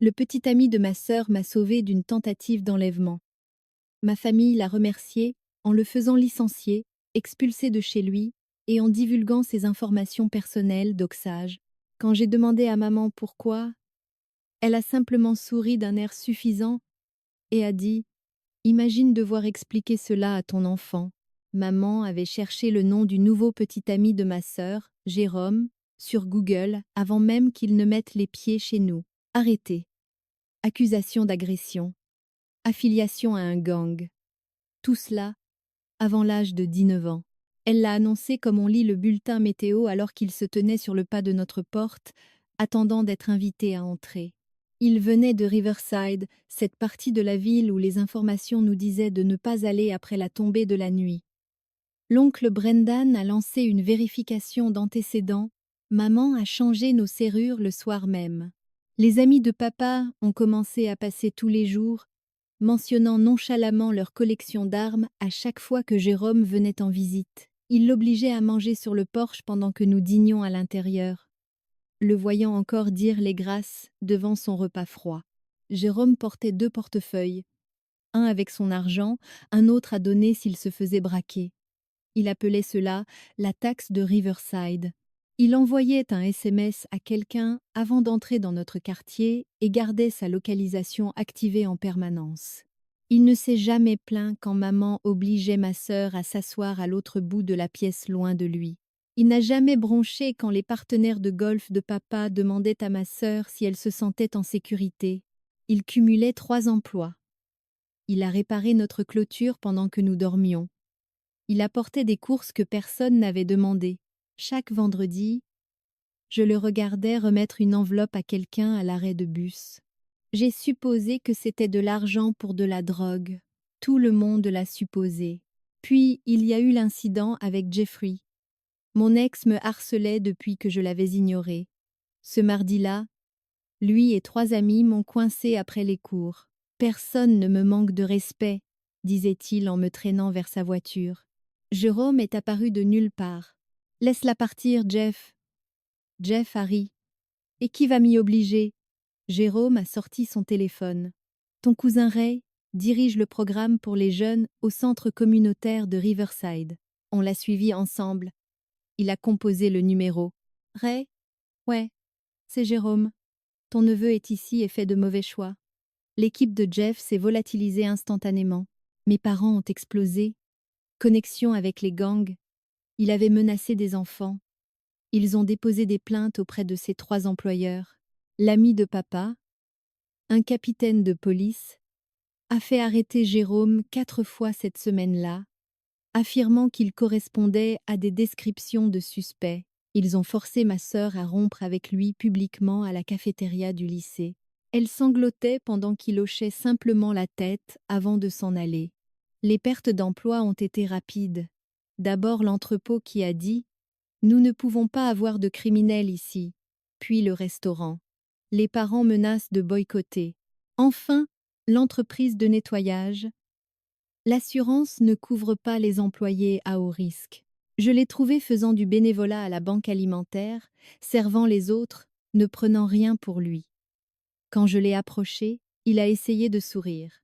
Le petit ami de ma sœur m'a sauvée d'une tentative d'enlèvement. Ma famille l'a remercié en le faisant licencier, expulsé de chez lui et en divulguant ses informations personnelles doxage. Quand j'ai demandé à maman pourquoi, elle a simplement souri d'un air suffisant et a dit: Imagine devoir expliquer cela à ton enfant. Maman avait cherché le nom du nouveau petit ami de ma sœur, Jérôme, sur Google avant même qu'il ne mette les pieds chez nous. Arrêté. Accusation d'agression. Affiliation à un gang. Tout cela avant l'âge de 19 ans. Elle l'a annoncé comme on lit le bulletin météo alors qu'il se tenait sur le pas de notre porte, attendant d'être invité à entrer. Il venait de Riverside, cette partie de la ville où les informations nous disaient de ne pas aller après la tombée de la nuit. L'oncle Brendan a lancé une vérification d'antécédents. Maman a changé nos serrures le soir même. Les amis de papa ont commencé à passer tous les jours, mentionnant nonchalamment leur collection d'armes à chaque fois que Jérôme venait en visite. Ils l'obligeaient à manger sur le porche pendant que nous dînions à l'intérieur, le voyant encore dire les grâces devant son repas froid. Jérôme portait 2 portefeuilles, un avec son argent, un autre à donner s'il se faisait braquer. Il appelait cela la taxe de Riverside. Il envoyait un SMS à quelqu'un avant d'entrer dans notre quartier et gardait sa localisation activée en permanence. Il ne s'est jamais plaint quand maman obligeait ma sœur à s'asseoir à l'autre bout de la pièce loin de lui. Il n'a jamais bronché quand les partenaires de golf de papa demandaient à ma sœur si elle se sentait en sécurité. Il cumulait 3 emplois. Il a réparé notre clôture pendant que nous dormions. Il apportait des courses que personne n'avait demandées. Chaque vendredi, je le regardais remettre une enveloppe à quelqu'un à l'arrêt de bus. J'ai supposé que c'était de l'argent pour de la drogue. Tout le monde l'a supposé. Puis il y a eu l'incident avec Jeffrey. Mon ex me harcelait depuis que je l'avais ignoré. Ce mardi-là, lui et 3 amis m'ont coincé après les cours. Personne ne me manque de respect, disait-il en me traînant vers sa voiture. Jérôme est apparu de nulle part. Laisse-la partir, Jeff. Jeff a ri. Et qui va m'y obliger? Jérôme a sorti son téléphone. Ton cousin Ray dirige le programme pour les jeunes au centre communautaire de Riverside. On l'a suivi ensemble. Il a composé le numéro. Ray? Ouais, c'est Jérôme. Ton neveu est ici et fait de mauvais choix. L'équipe de Jeff s'est volatilisée instantanément. Mes parents ont explosé. Connexion avec les gangs. Il avait menacé des enfants. Ils ont déposé des plaintes auprès de ses 3 employeurs. L'ami de papa, un capitaine de police, a fait arrêter Jérôme 4 fois cette semaine-là, affirmant qu'il correspondait à des descriptions de suspects. Ils ont forcé ma sœur à rompre avec lui publiquement à la cafétéria du lycée. Elle sanglotait pendant qu'il hochait simplement la tête avant de s'en aller. Les pertes d'emploi ont été rapides. D'abord l'entrepôt qui a dit: Nous ne pouvons pas avoir de criminels ici. Puis le restaurant. Les parents menacent de boycotter. Enfin, l'entreprise de nettoyage. L'assurance ne couvre pas les employés à haut risque. Je l'ai trouvé faisant du bénévolat à la banque alimentaire, servant les autres, ne prenant rien pour lui. Quand je l'ai approché, il a essayé de sourire.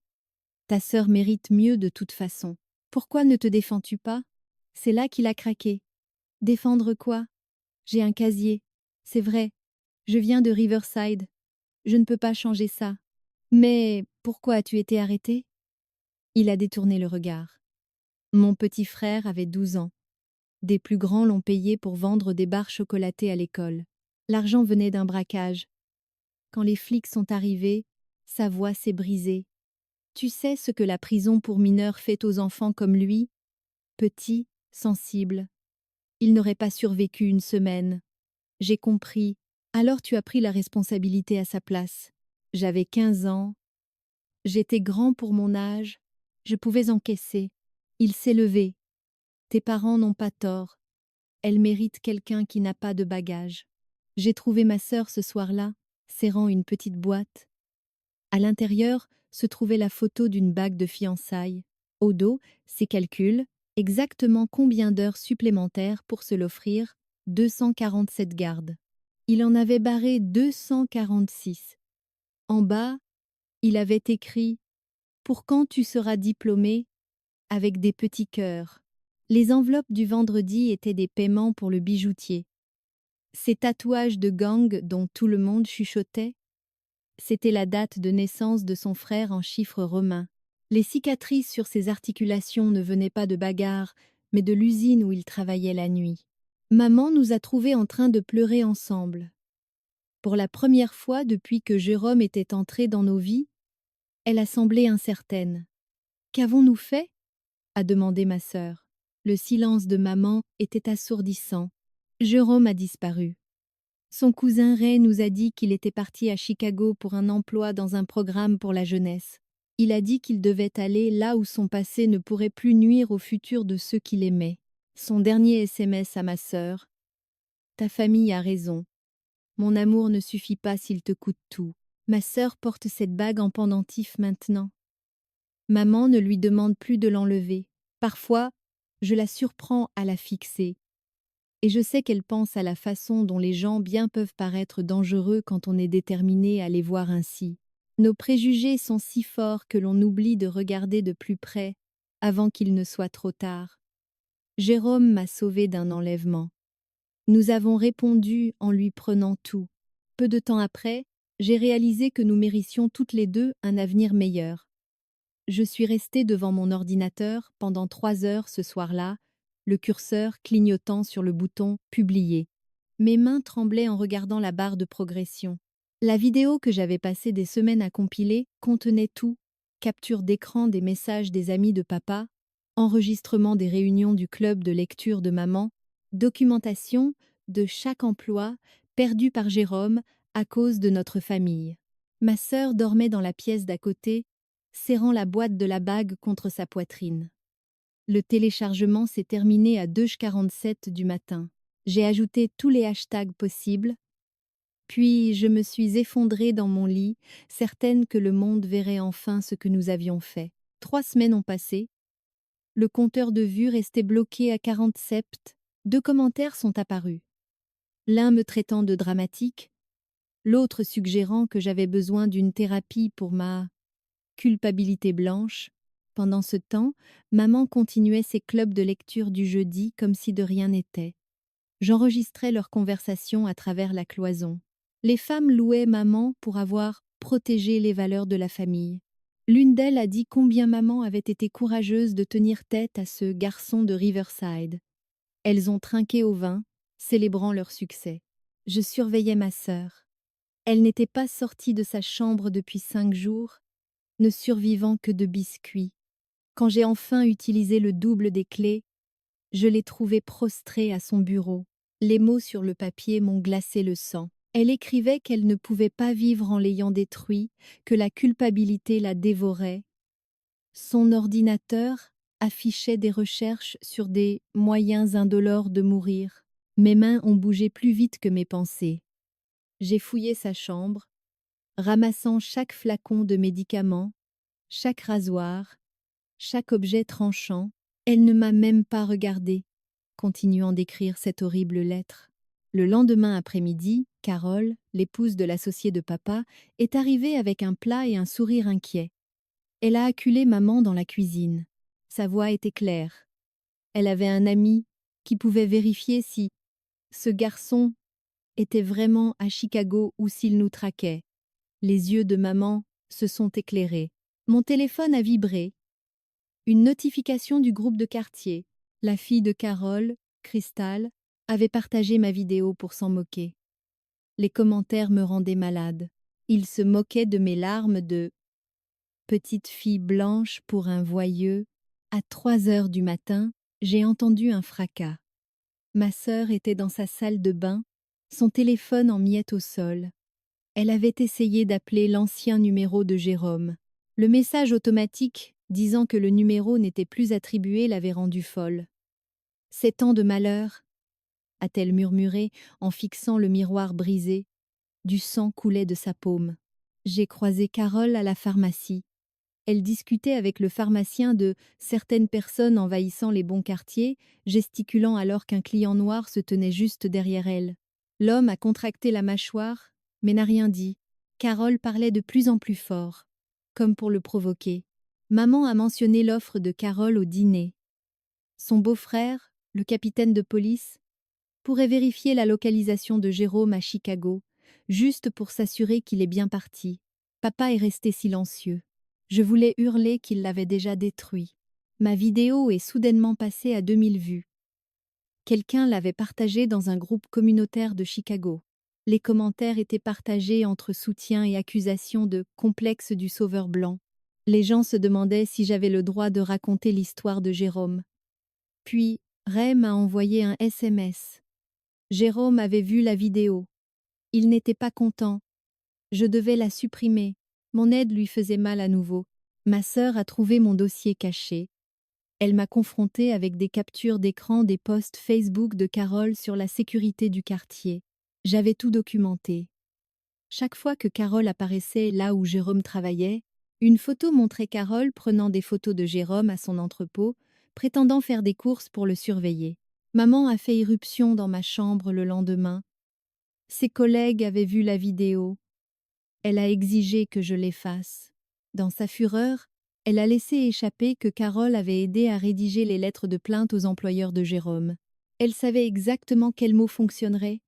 Ta sœur mérite mieux de toute façon. Pourquoi ne te défends-tu pas? C'est là qu'il a craqué. Défendre quoi? J'ai un casier. C'est vrai. Je viens de Riverside. Je ne peux pas changer ça. Mais pourquoi as-tu été arrêté? Il a détourné le regard. Mon petit frère avait 12 ans. Des plus grands l'ont payé pour vendre des barres chocolatées à l'école. L'argent venait d'un braquage. Quand les flics sont arrivés, sa voix s'est brisée. Tu sais ce que la prison pour mineurs fait aux enfants comme lui? Petit, sensible. Il n'aurait pas survécu une semaine. J'ai compris. Alors tu as pris la responsabilité à sa place. J'avais 15 ans. J'étais grand pour mon âge. Je pouvais encaisser. Il s'est levé. Tes parents n'ont pas tort. Elle mérite quelqu'un qui n'a pas de bagages. J'ai trouvé ma sœur ce soir-là, serrant une petite boîte. À l'intérieur se trouvait la photo d'une bague de fiançailles. Au dos, ses calculs, exactement combien d'heures supplémentaires pour se l'offrir, 247 gardes. Il en avait barré 246. En bas, il avait écrit « Pour quand tu seras diplômé ?» avec des petits cœurs. Les enveloppes du vendredi étaient des paiements pour le bijoutier. Ces tatouages de gang dont tout le monde chuchotait, c'était la date de naissance de son frère en chiffres romains. Les cicatrices sur ses articulations ne venaient pas de bagarres, mais de l'usine où il travaillait la nuit. Maman nous a trouvés en train de pleurer ensemble. Pour la première fois depuis que Jérôme était entré dans nos vies, elle a semblé incertaine. « Qu'avons-nous fait ?» a demandé ma sœur. Le silence de maman était assourdissant. Jérôme a disparu. Son cousin Ray nous a dit qu'il était parti à Chicago pour un emploi dans un programme pour la jeunesse. Il a dit qu'il devait aller là où son passé ne pourrait plus nuire au futur de ceux qu'il aimait. Son dernier SMS à ma sœur. « Ta famille a raison. Mon amour ne suffit pas s'il te coûte tout. Ma sœur porte cette bague en pendentif maintenant. Maman ne lui demande plus de l'enlever. Parfois, je la surprends à la fixer. Et je sais qu'elle pense à la façon dont les gens bien peuvent paraître dangereux quand on est déterminé à les voir ainsi. Nos préjugés sont si forts que l'on oublie de regarder de plus près avant qu'il ne soit trop tard. Jérôme m'a sauvée d'un enlèvement. Nous avons répondu en lui prenant tout. Peu de temps après, j'ai réalisé que nous méritions toutes les deux un avenir meilleur. Je suis restée devant mon ordinateur pendant 3 heures ce soir-là, le curseur clignotant sur le bouton « Publier ». Mes mains tremblaient en regardant la barre de progression. La vidéo que j'avais passé des semaines à compiler contenait tout: capture d'écran des messages des amis de papa, enregistrement des réunions du club de lecture de maman, documentation de chaque emploi perdu par Jérôme à cause de notre famille. Ma sœur dormait dans la pièce d'à côté, serrant la boîte de la bague contre sa poitrine. Le téléchargement s'est terminé à 2h47 du matin. J'ai ajouté tous les hashtags possibles, puis je me suis effondrée dans mon lit, certaine que le monde verrait enfin ce que nous avions fait. 3 semaines ont passé. Le compteur de vues restait bloqué à 47. 2 commentaires sont apparus. L'un me traitant de dramatique, l'autre suggérant que j'avais besoin d'une thérapie pour ma culpabilité blanche. Pendant ce temps, maman continuait ses clubs de lecture du jeudi comme si de rien n'était. J'enregistrais leurs conversations à travers la cloison. Les femmes louaient maman pour avoir protégé les valeurs de la famille. L'une d'elles a dit combien maman avait été courageuse de tenir tête à ce garçon de Riverside. Elles ont trinqué au vin, célébrant leur succès. Je surveillais ma sœur. Elle n'était pas sortie de sa chambre depuis 5 jours, ne survivant que de biscuits. Quand j'ai enfin utilisé le double des clés, je l'ai trouvée prostrée à son bureau. Les mots sur le papier m'ont glacé le sang. Elle écrivait qu'elle ne pouvait pas vivre en l'ayant détruit, que la culpabilité la dévorait. Son ordinateur affichait des recherches sur des moyens indolores de mourir. Mes mains ont bougé plus vite que mes pensées. J'ai fouillé sa chambre, ramassant chaque flacon de médicaments, chaque rasoir, chaque objet tranchant. Elle ne m'a même pas regardée, continuant d'écrire cette horrible lettre. Le lendemain après-midi, Carole, l'épouse de l'associé de papa, est arrivée avec un plat et un sourire inquiet. Elle a acculé maman dans la cuisine. Sa voix était claire. Elle avait un ami qui pouvait vérifier si ce garçon était vraiment à Chicago ou s'il nous traquait. Les yeux de maman se sont éclairés. Mon téléphone a vibré. Une notification du groupe de quartier. La fille de Carole, Crystal, avait partagé ma vidéo pour s'en moquer. Les commentaires me rendaient malade. Ils se moquaient de mes larmes de petite fille blanche pour un voyeux. À 3 heures du matin, j'ai entendu un fracas. Ma sœur était dans sa salle de bain, son téléphone en miettes au sol. Elle avait essayé d'appeler l'ancien numéro de Jérôme. Le message automatique disant que le numéro n'était plus attribué l'avait rendue folle. « 7 ans de malheur », a-t-elle murmuré en fixant le miroir brisé. Du sang coulait de sa paume. J'ai croisé Carole à la pharmacie. Elle discutait avec le pharmacien de certaines personnes envahissant les bons quartiers, gesticulant alors qu'un client noir se tenait juste derrière elle. L'homme a contracté la mâchoire, mais n'a rien dit. Carole parlait de plus en plus fort, comme pour le provoquer. Maman a mentionné l'offre de Carole au dîner. Son beau-frère, le capitaine de police, pourrait vérifier la localisation de Jérôme à Chicago, juste pour s'assurer qu'il est bien parti. Papa est resté silencieux. Je voulais hurler qu'il l'avait déjà détruit. Ma vidéo est soudainement passée à 2000 vues. Quelqu'un l'avait partagée dans un groupe communautaire de Chicago. Les commentaires étaient partagés entre soutien et accusation de complexe du sauveur blanc. Les gens se demandaient si j'avais le droit de raconter l'histoire de Jérôme. Puis, Ray m'a envoyé un SMS. Jérôme avait vu la vidéo. Il n'était pas content. Je devais la supprimer. Mon aide lui faisait mal à nouveau. Ma sœur a trouvé mon dossier caché. Elle m'a confrontée avec des captures d'écran des posts Facebook de Carole sur la sécurité du quartier. J'avais tout documenté. Chaque fois que Carole apparaissait là où Jérôme travaillait, une photo montrait Carole prenant des photos de Jérôme à son entrepôt, prétendant faire des courses pour le surveiller. Maman a fait irruption dans ma chambre le lendemain. Ses collègues avaient vu la vidéo. Elle a exigé que je l'efface. Dans sa fureur, elle a laissé échapper que Carole avait aidé à rédiger les lettres de plainte aux employeurs de Jérôme. Elle savait exactement quels mots fonctionneraient,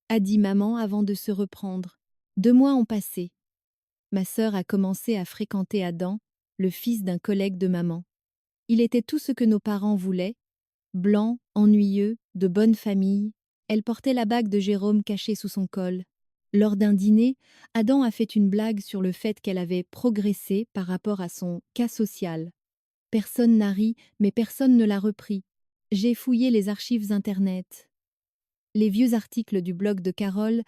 a dit maman avant de se reprendre. 2 mois ont passé. Ma sœur a commencé à fréquenter Adam, le fils d'un collègue de maman. Il était tout ce que nos parents voulaient, blanc, ennuyeux, de bonne famille. Elle portait la bague de Jérôme cachée sous son col. Lors d'un dîner, Adam a fait une blague sur le fait qu'elle avait progressé par rapport à son cas social. Personne n'a ri, mais personne ne l'a repris. J'ai fouillé les archives Internet. Les vieux articles du blog de Carole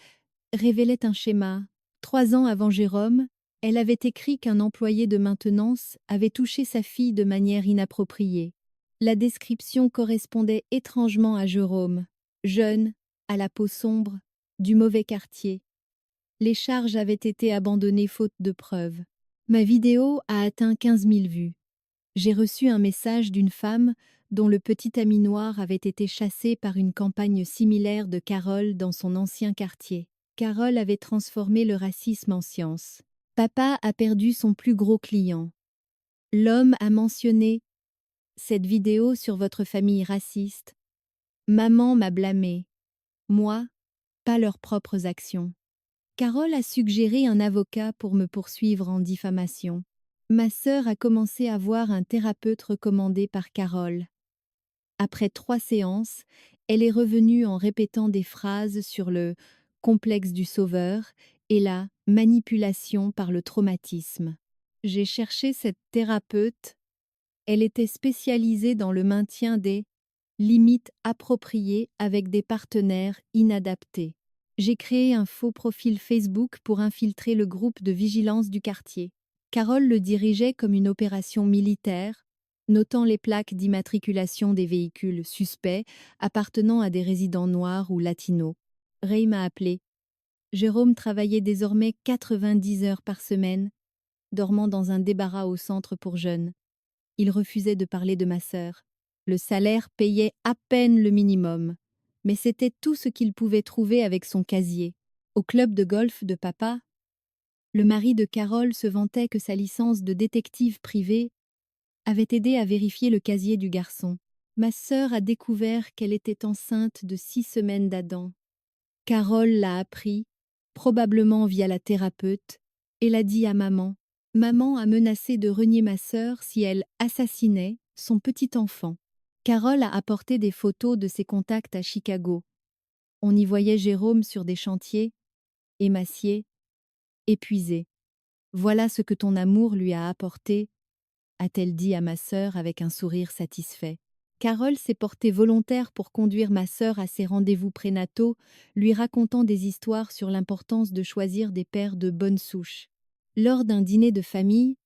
révélaient un schéma. 3 ans avant Jérôme, elle avait écrit qu'un employé de maintenance avait touché sa fille de manière inappropriée. La description correspondait étrangement à Jérôme, jeune, à la peau sombre, du mauvais quartier. Les charges avaient été abandonnées faute de preuves. Ma vidéo a atteint 15 000 vues. J'ai reçu un message d'une femme dont le petit ami noir avait été chassé par une campagne similaire de Carole dans son ancien quartier. Carole avait transformé le racisme en science. Papa a perdu son plus gros client. L'homme a mentionné cette vidéo sur votre famille raciste. Maman m'a blâmé. Moi, pas leurs propres actions. Carole a suggéré un avocat pour me poursuivre en diffamation. Ma sœur a commencé à voir un thérapeute recommandé par Carole. Après 3 séances, elle est revenue en répétant des phrases sur le complexe du sauveur et la manipulation par le traumatisme. J'ai cherché cette thérapeute. Elle était spécialisée dans le maintien des limites appropriées avec des partenaires inadaptés. J'ai créé un faux profil Facebook pour infiltrer le groupe de vigilance du quartier. Carole le dirigeait comme une opération militaire, notant les plaques d'immatriculation des véhicules suspects appartenant à des résidents noirs ou latinos. Ray m'a appelé. Jérôme travaillait désormais 90 heures par semaine, dormant dans un débarras au centre pour jeunes. Il refusait de parler de ma sœur. Le salaire payait à peine le minimum, mais c'était tout ce qu'il pouvait trouver avec son casier. Au club de golf de papa, le mari de Carole se vantait que sa licence de détective privé avait aidé à vérifier le casier du garçon. Ma sœur a découvert qu'elle était enceinte de 6 semaines d'Adam. Carole l'a appris, probablement via la thérapeute, et l'a dit à maman. Maman a menacé de renier ma sœur si elle assassinait son petit enfant. Carole a apporté des photos de ses contacts à Chicago. On y voyait Jérôme sur des chantiers, émacié, épuisé. Voilà ce que ton amour lui a apporté, a-t-elle dit à ma sœur avec un sourire satisfait. Carole s'est portée volontaire pour conduire ma sœur à ses rendez-vous prénataux, lui racontant des histoires sur l'importance de choisir des pères de bonne souche. Lors d'un dîner de famille,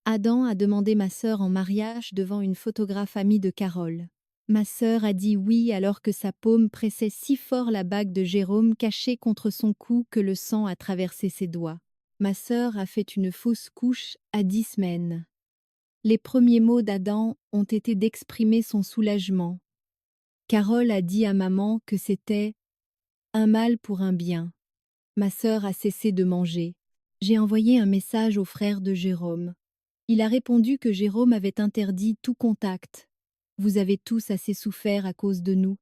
Adam a demandé ma sœur en mariage devant une photographe amie de Carole. Ma sœur a dit oui alors que sa paume pressait si fort la bague de Jérôme cachée contre son cou que le sang a traversé ses doigts. Ma sœur a fait une fausse couche à 10 semaines. Les premiers mots d'Adam ont été d'exprimer son soulagement. Carole a dit à maman que c'était un mal pour un bien. Ma sœur a cessé de manger. J'ai envoyé un message au frère de Jérôme. Il a répondu que Jérôme avait interdit tout contact. Vous avez tous assez souffert à cause de nous.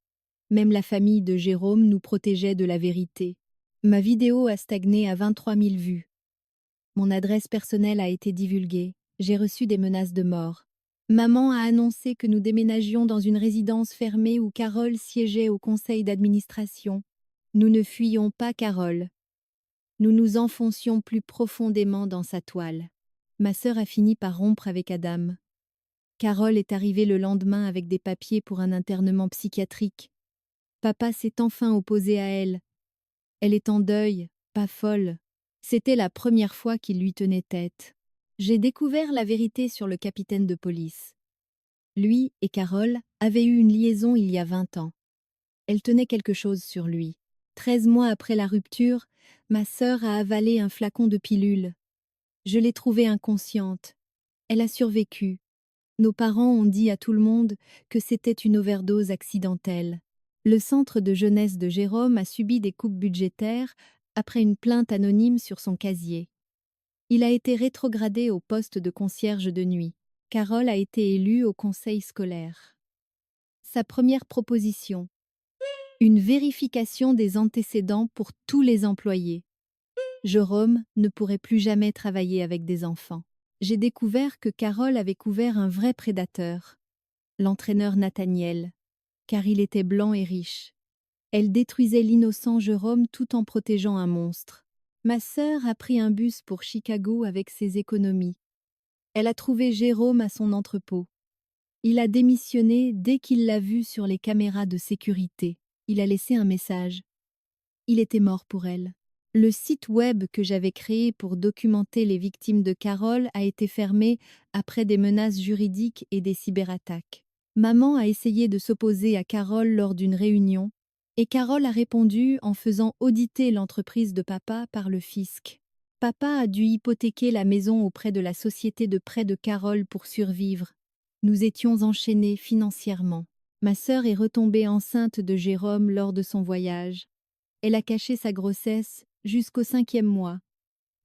Même la famille de Jérôme nous protégeait de la vérité. Ma vidéo a stagné à 23 000 vues. Mon adresse personnelle a été divulguée. J'ai reçu des menaces de mort. Maman a annoncé que nous déménagions dans une résidence fermée où Carole siégeait au conseil d'administration. Nous ne fuyions pas Carole. Nous nous enfoncions plus profondément dans sa toile. Ma sœur a fini par rompre avec Adam. Carole est arrivée le lendemain avec des papiers pour un internement psychiatrique. Papa s'est enfin opposé à elle. Elle est en deuil, pas folle. C'était la première fois qu'il lui tenait tête. J'ai découvert la vérité sur le capitaine de police. Lui et Carole avaient eu une liaison il y a 20 ans. Elle tenait quelque chose sur lui. 13 mois après la rupture, ma sœur a avalé un flacon de pilules. Je l'ai trouvée inconsciente. Elle a survécu. Nos parents ont dit à tout le monde que c'était une overdose accidentelle. Le centre de jeunesse de Jérôme a subi des coupes budgétaires après une plainte anonyme sur son casier. Il a été rétrogradé au poste de concierge de nuit. Carole a été élue au conseil scolaire. Sa première proposition: une vérification des antécédents pour tous les employés. Jérôme ne pourrait plus jamais travailler avec des enfants. J'ai découvert que Carole avait couvert un vrai prédateur, l'entraîneur Nathaniel, car il était blanc et riche. Elle détruisait l'innocent Jérôme tout en protégeant un monstre. Ma sœur a pris un bus pour Chicago avec ses économies. Elle a trouvé Jérôme à son entrepôt. Il a démissionné dès qu'il l'a vu sur les caméras de sécurité. Il a laissé un message. Il était mort pour elle. Le site web que j'avais créé pour documenter les victimes de Carole a été fermé après des menaces juridiques et des cyberattaques. Maman a essayé de s'opposer à Carole lors d'une réunion, et Carole a répondu en faisant auditer l'entreprise de papa par le fisc. Papa a dû hypothéquer la maison auprès de la société de prêt de Carole pour survivre. Nous étions enchaînés financièrement. Ma sœur est retombée enceinte de Jérôme lors de son voyage. Elle a caché sa grossesse jusqu'au 5e mois.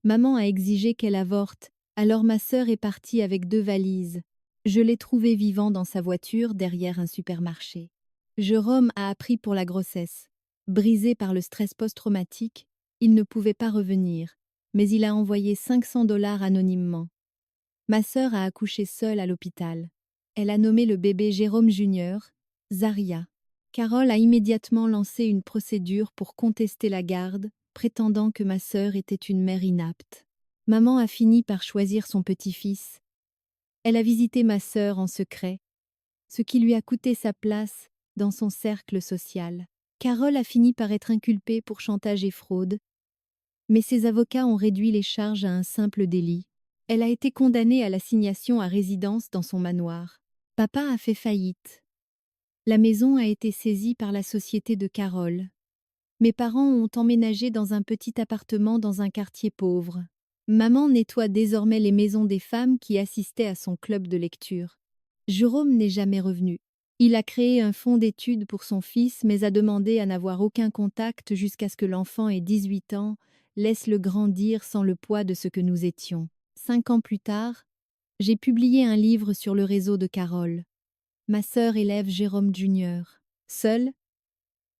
Maman a exigé qu'elle avorte, alors ma sœur est partie avec 2 valises. Je l'ai trouvé vivant dans sa voiture derrière un supermarché. Jérôme a appris pour la grossesse. Brisé par le stress post-traumatique, il ne pouvait pas revenir, mais il a envoyé 500 $ anonymement. Ma sœur a accouché seule à l'hôpital. Elle a nommé le bébé Jérôme Junior, Zaria. Carole a immédiatement lancé une procédure pour contester la garde, prétendant que ma sœur était une mère inapte. Maman a fini par choisir son petit-fils. Elle a visité ma sœur en secret, ce qui lui a coûté sa place dans son cercle social. Carole a fini par être inculpée pour chantage et fraude, mais ses avocats ont réduit les charges à un simple délit. Elle a été condamnée à l'assignation à résidence dans son manoir. Papa a fait faillite. La maison a été saisie par la société de Carole. Mes parents ont emménagé dans un petit appartement dans un quartier pauvre. Maman nettoie désormais les maisons des femmes qui assistaient à son club de lecture. Jérôme n'est jamais revenu. Il a créé un fonds d'études pour son fils, mais a demandé à n'avoir aucun contact jusqu'à ce que l'enfant ait 18 ans, laisse-le grandir sans le poids de ce que nous étions. 5 ans plus tard, j'ai publié un livre sur le réseau de Carole. Ma sœur élève Jérôme Junior, seul,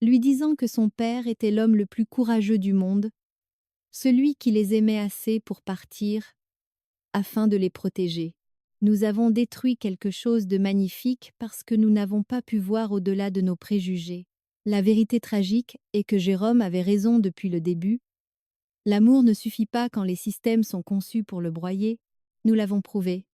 lui disant que son père était l'homme le plus courageux du monde, celui qui les aimait assez pour partir, afin de les protéger. Nous avons détruit quelque chose de magnifique parce que nous n'avons pas pu voir au-delà de nos préjugés. La vérité tragique est que Jérôme avait raison depuis le début. L'amour ne suffit pas quand les systèmes sont conçus pour le broyer, nous l'avons prouvé.